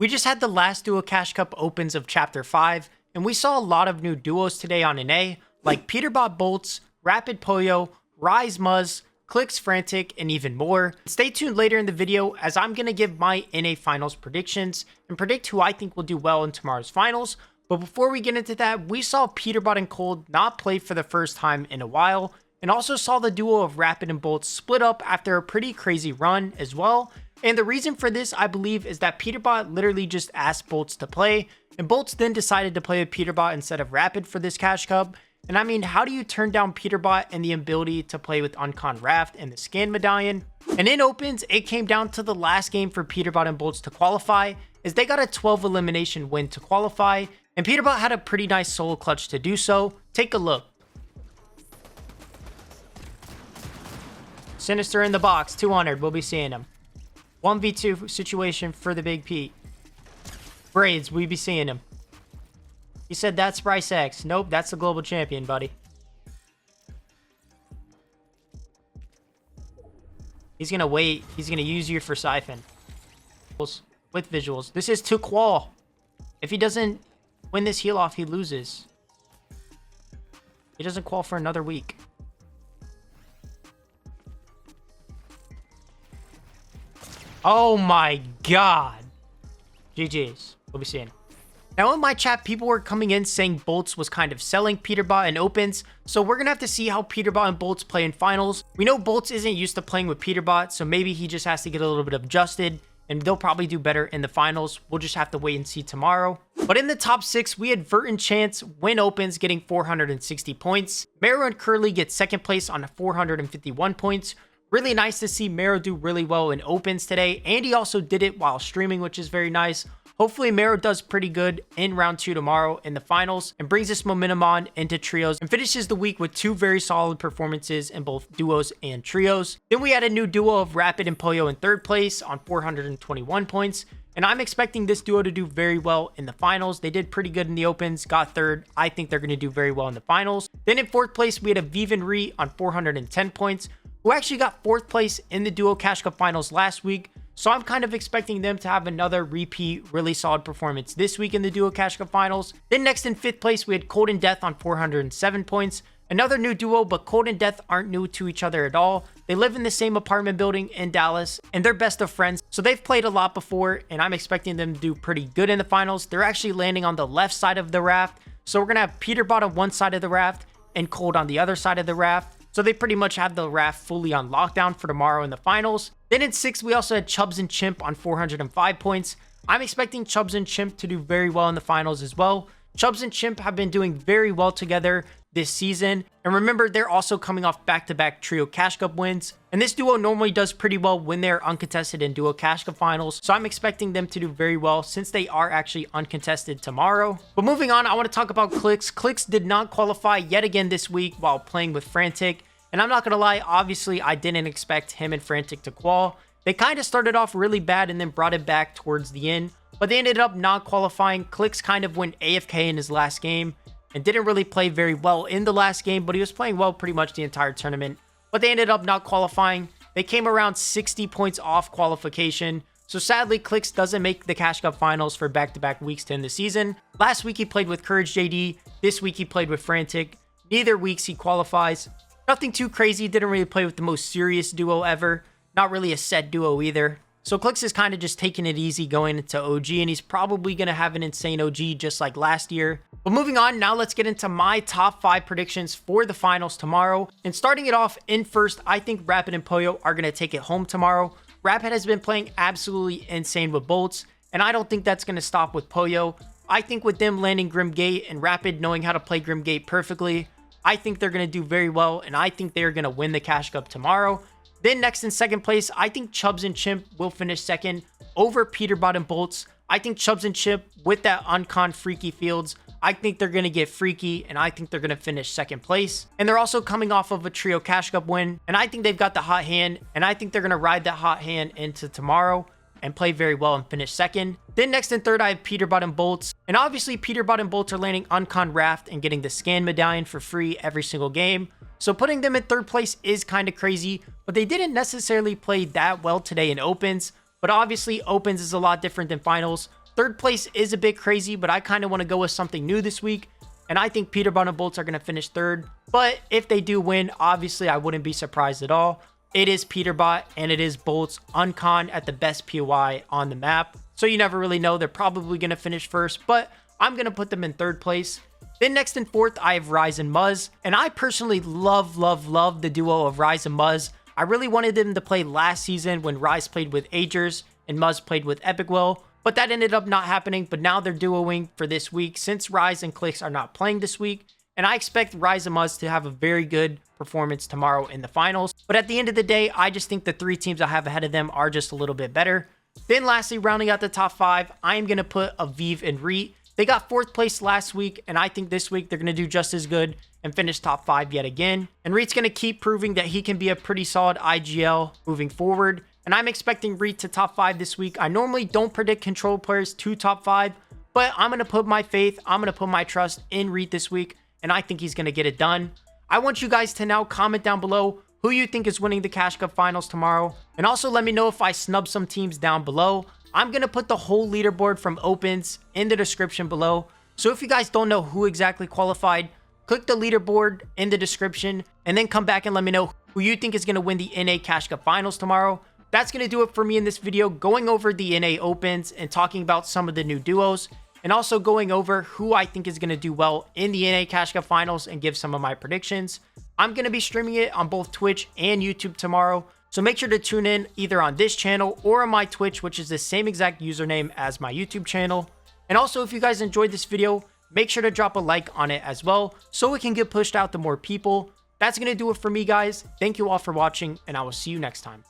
We just had the last Duo Cash Cup opens of Chapter 5, and we saw a lot of new duos today on NA, like Peterbot Bolts, Rapid Poyo, Rise Muzz, Clix Frantic, and even more. Stay tuned later in the video as I'm going to give my NA Finals predictions and predict who I think will do well in tomorrow's Finals. But before we get into that, we saw Peterbot and Cold not play for the first time in a while, and also saw the duo of Rapid and Bolts split up after a pretty crazy run as well. And the reason for this, I believe, is that Peterbot literally just asked Bolts to play, and Bolts then decided to play with Peterbot instead of Rapid for this Cash Cup. And I mean, how do you turn down Peterbot and the ability to play with Uncon Raft and the Scan Medallion? And in Opens, it came down to the last game for Peterbot and Bolts to qualify, as they got a 12 elimination win to qualify, and Peterbot had a pretty nice solo clutch to do so. Take a look. Sinister in the box, 200, we'll be seeing him. 1v2 situation for the Big Pete. Braids, we be seeing him. He said that's Bryce X. Nope, that's the global champion, buddy. He's gonna wait. He's gonna use you for Siphon. With visuals. This is to Qual. If he doesn't win this heal off, he loses. He doesn't Qual for another week. Oh my god. GG's. We'll be seeing. Now in my chat, people were coming in saying Bolts was kind of selling Peterbot in Opens, so we're gonna have to see how Peterbot and Bolts play in Finals. We know Bolts isn't used to playing with Peterbot, so maybe he just has to get a little bit adjusted, and they'll probably do better in the Finals. We'll just have to wait and see tomorrow. But in the top 6, we had Vert and Chance win Opens, getting 460 points. Mero and Curly get second place on 451 points. Really nice to see Mero do really well in Opens today, and he also did it while streaming, which is very nice. Hopefully Mero does pretty good in round 2 tomorrow in the Finals and brings this momentum on into trios and finishes the week with 2 very solid performances in both duos and trios. Then we had a new duo of Rapid and Poyo in third place on 421 points, and I'm expecting this duo to do very well in the Finals. They did pretty good in the Opens, got third. I think they're going to do very well in the Finals. Then in fourth place, we had a Viven Re on 410 points, who actually got 4th place in the Duo Cash Cup Finals last week. So I'm kind of expecting them to have another repeat really solid performance this week in the Duo Cash Cup Finals. Then next in 5th place, we had Cold and Death on 407 points. Another new duo, but Cold and Death aren't new to each other at all. They live in the same apartment building in Dallas, and they're best of friends. So they've played a lot before, and I'm expecting them to do pretty good in the Finals. They're actually landing on the left side of the raft. So we're going to have Peterbot on one side of the raft and Cold on the other side of the raft. So they pretty much have the raft fully on lockdown for tomorrow in the Finals. Then in 6th, we also had Chubbs and Chimp on 405 points. I'm expecting Chubbs and Chimp to do very well in the Finals as well. Chubbs and Chimp have been doing very well together this season. And remember, they're also coming off back-to-back Trio Cash Cup wins. And this duo normally does pretty well when they're uncontested in Duo Cash Cup Finals. So I'm expecting them to do very well since they are actually uncontested tomorrow. But moving on, I want to talk about Clix. Clix did not qualify yet again this week while playing with Frantic. And I'm not going to lie, obviously, I didn't expect him and Frantic to Qual. They kind of started off really bad and then brought it back towards the end. But they ended up not qualifying. Clix kind of went AFK in his last game and didn't really play very well in the last game, but he was playing well pretty much the entire tournament. But they ended up not qualifying. They came around 60 points off qualification. So sadly, Clix doesn't make the Cash Cup Finals for back-to-back weeks to end the season. Last week he played with Courage JD. This week he played with Frantic. Neither weeks he qualifies. Nothing too crazy. Didn't really play with the most serious duo ever. Not really a set duo either. So Clix is kind of just taking it easy going into OG, and he's probably going to have an insane OG just like last year. But moving on, now let's get into my top 5 predictions for the Finals tomorrow. And starting it off in first, I think Rapid and Poyo are going to take it home tomorrow. Rapid has been playing absolutely insane with Bolts, and I don't think that's going to stop with Poyo. I think with them landing Grim Gate and Rapid knowing how to play Grim Gate perfectly, I think they're going to do very well, and I think they're going to win the Cash Cup tomorrow. Then next in second place, I think Chubbs and Chimp will finish second over Peterbot and Bolts. I think Chubbs and Chimp, with that Uncon Freaky Fields, I think they're going to get freaky, and I think they're going to finish second place. And they're also coming off of a Trio Cash Cup win, and I think they've got the hot hand, and I think they're going to ride that hot hand into tomorrow and play very well and finish second. Then next and third, I have Peterbot and Bolts. And obviously, Peterbot and Bolts are landing Uncon Raft and getting the Scan Medallion for free every single game. So putting them in third place is kind of crazy, but they didn't necessarily play that well today in Opens. But obviously, Opens is a lot different than Finals. Third place is a bit crazy, but I kind of want to go with something new this week. And I think Peterbot and Bolts are going to finish third. But if they do win, obviously I wouldn't be surprised at all. It is Peterbot and it is Bolts Uncon at the best POI on the map. So you never really know. They're probably going to finish first, but I'm going to put them in third place. Then next and fourth, I have Rise and Muzz. And I personally love the duo of Rise and Muzz. I really wanted them to play last season when Rise played with Agers and Muzz played with Epic Will. But that ended up not happening. But now they're duoing for this week since Rise and Clix are not playing this week. And I expect Rise and Muzz to have a very good performance tomorrow in the finals. But at the end of the day, I just think the three teams I have ahead of them are just a little bit better. Then lastly, rounding out the top five, I am going to put Aviv and Reet. They got fourth place last week, and I think this week they're going to do just as good and finish top five yet again. And Reet's going to keep proving that he can be a pretty solid IGL moving forward. And I'm expecting Reet to top five this week. I normally don't predict control players to top five, but I'm going to put my faith, I'm going to put my trust in Reet this week, and I think he's going to get it done. I want you guys to now comment down below who you think is winning the Cash Cup Finals tomorrow. And also let me know if I snub some teams down below. I'm going to put the whole leaderboard from Opens in the description below. So if you guys don't know who exactly qualified, click the leaderboard in the description and then come back and let me know who you think is going to win the NA Cash Cup Finals tomorrow. That's going to do it for me in this video, going over the NA Opens and talking about some of the new duos, and also going over who I think is going to do well in the NA Cash Cup Finals and give some of my predictions. I'm going to be streaming it on both Twitch and YouTube tomorrow, so make sure to tune in either on this channel or on my Twitch, which is the same exact username as my YouTube channel. And also, if you guys enjoyed this video, make sure to drop a like on it as well, so it can get pushed out to more people. That's going to do it for me, guys. Thank you all for watching, and I will see you next time.